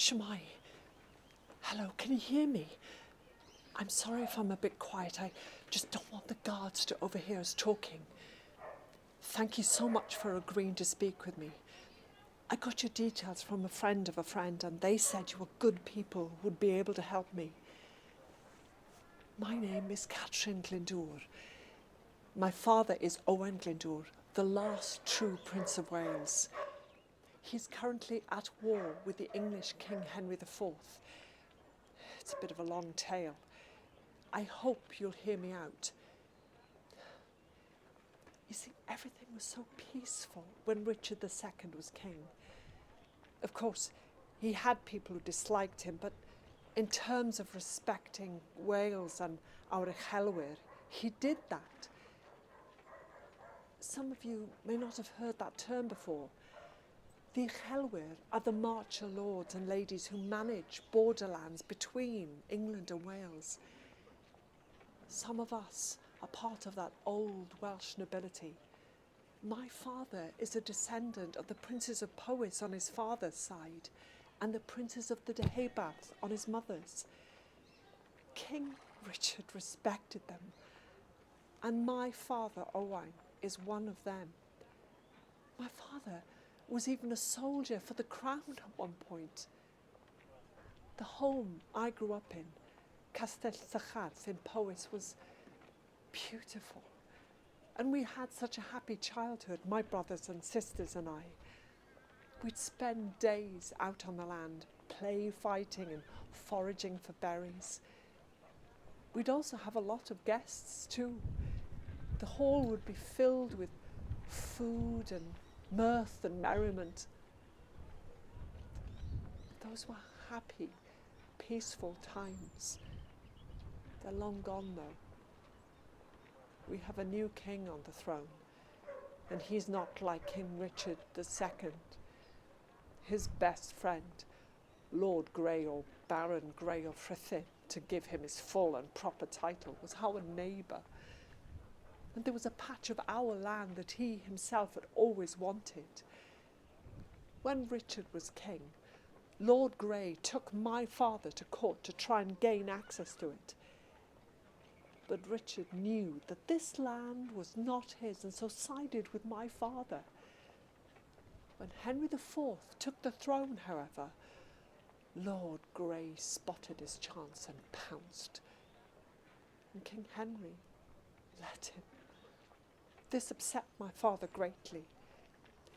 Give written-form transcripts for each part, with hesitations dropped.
Shemai. Hello, can you hear me? I'm sorry if I'm a bit quiet. I just don't want the guards to overhear us talking. Thank you so much for agreeing to speak with me. I got your details from a friend of a friend, and they said you were good people who would be able to help me. My name is Catrin Glyndŵr. My father is Owain Glyndŵr, the last true Prince of Wales. He's currently at war with the English King Henry IV. It's a bit of a long tale. I hope you'll hear me out. You see, everything was so peaceful when Richard II was king. Of course, he had people who disliked him, but in terms of respecting Wales and our Uchelwyr, he did that. Some of you may not have heard that term before. The Uchelwyr are the marcher lords and ladies who manage borderlands between England and Wales. Some of us are part of that old Welsh nobility. My father is a descendant of the Princes of Powys on his father's side and the Princes of the Deheubarth on his mother's. King Richard respected them, and my father, Owain, is one of them. My father was even a soldier for the crown at one point. The home I grew up in, Castell Sycharth in Powys, was beautiful. And we had such a happy childhood, my brothers and sisters and I. We'd spend days out on the land, play fighting and foraging for berries. We'd also have a lot of guests too. The hall would be filled with food and mirth and merriment. Those were happy, peaceful times. They're long gone though. We have a new king on the throne, and he's not like King Richard II. His best friend, Lord Grey or Baron Grey of Rhuthun, to give him his full and proper title, was our neighbour. And there was a patch of our land that he himself had always wanted. When Richard was king, Lord Grey took my father to court to try and gain access to it. But Richard knew that this land was not his, and so sided with my father. When Henry IV took the throne, however, Lord Grey spotted his chance and pounced. And King Henry let him. This upset my father greatly.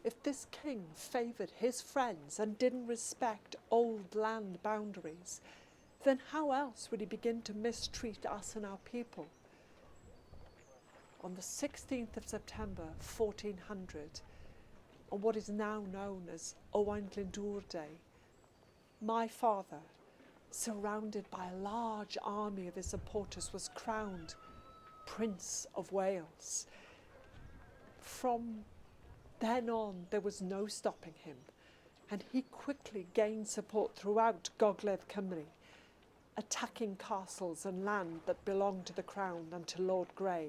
If this king favoured his friends and didn't respect old land boundaries, then how else would he begin to mistreat us and our people? On the 16th of September 1400, on what is now known as Owain Glyndŵr Day, my father, surrounded by a large army of his supporters, was crowned Prince of Wales. From then on, there was no stopping him, and he quickly gained support throughout Gogledd Cymru, attacking castles and land that belonged to the crown and to Lord Grey.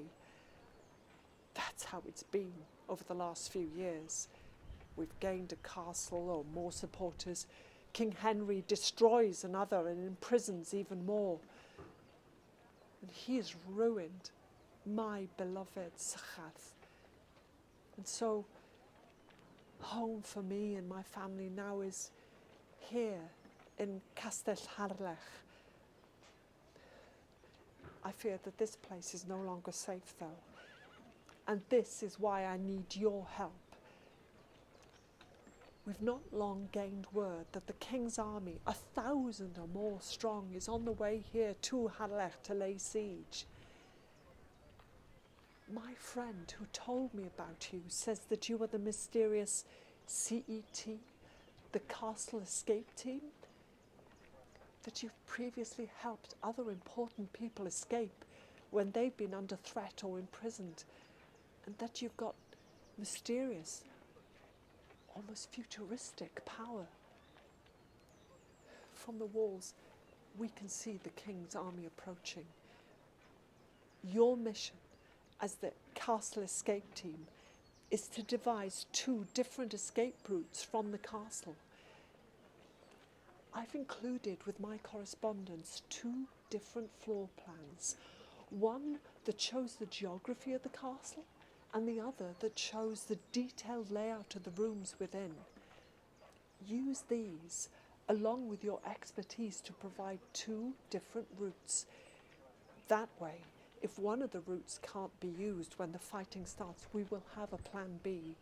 That's how it's been over the last few years. We've gained a castle or more supporters. King Henry destroys another and imprisons even more. And he has ruined my beloved Sycharth. And so home for me and my family now is here in Castell Harlech. I fear that this place is no longer safe though. And this is why I need your help. We've not long gained word that the King's army, 1,000 or more strong, is on the way here to Harlech to lay siege. My friend who told me about you says that you are the mysterious CET, the Castle Escape Team, that you've previously helped other important people escape when they've been under threat or imprisoned, and that you've got mysterious, almost futuristic power. From the walls, we can see the King's army approaching. Your mission as the Castle Escape Team is to devise 2 different escape routes from the castle. I've included with my correspondence 2 different floor plans. One that shows the geography of the castle, and the other that shows the detailed layout of the rooms within. Use these along with your expertise to provide 2 different routes. That way, if one of the routes can't be used when the fighting starts, we will have a plan B.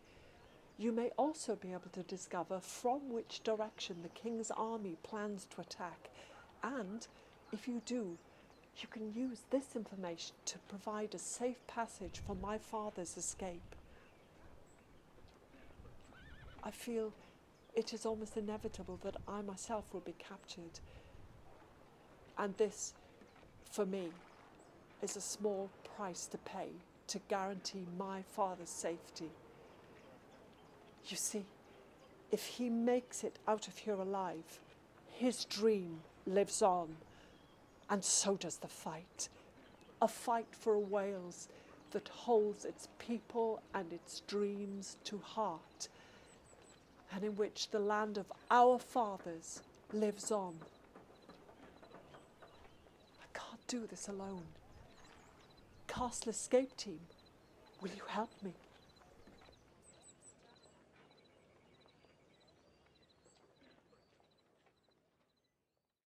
You may also be able to discover from which direction the King's army plans to attack, and if you do, you can use this information to provide a safe passage for my father's escape. I feel it is almost inevitable that I myself will be captured, and this, for me, is a small price to pay to guarantee my father's safety. You see, if he makes it out of here alive, his dream lives on, and so does the fight. A fight for a Wales that holds its people and its dreams to heart, and in which the land of our fathers lives on. I can't do this alone. Castle Escape Team, will you help me?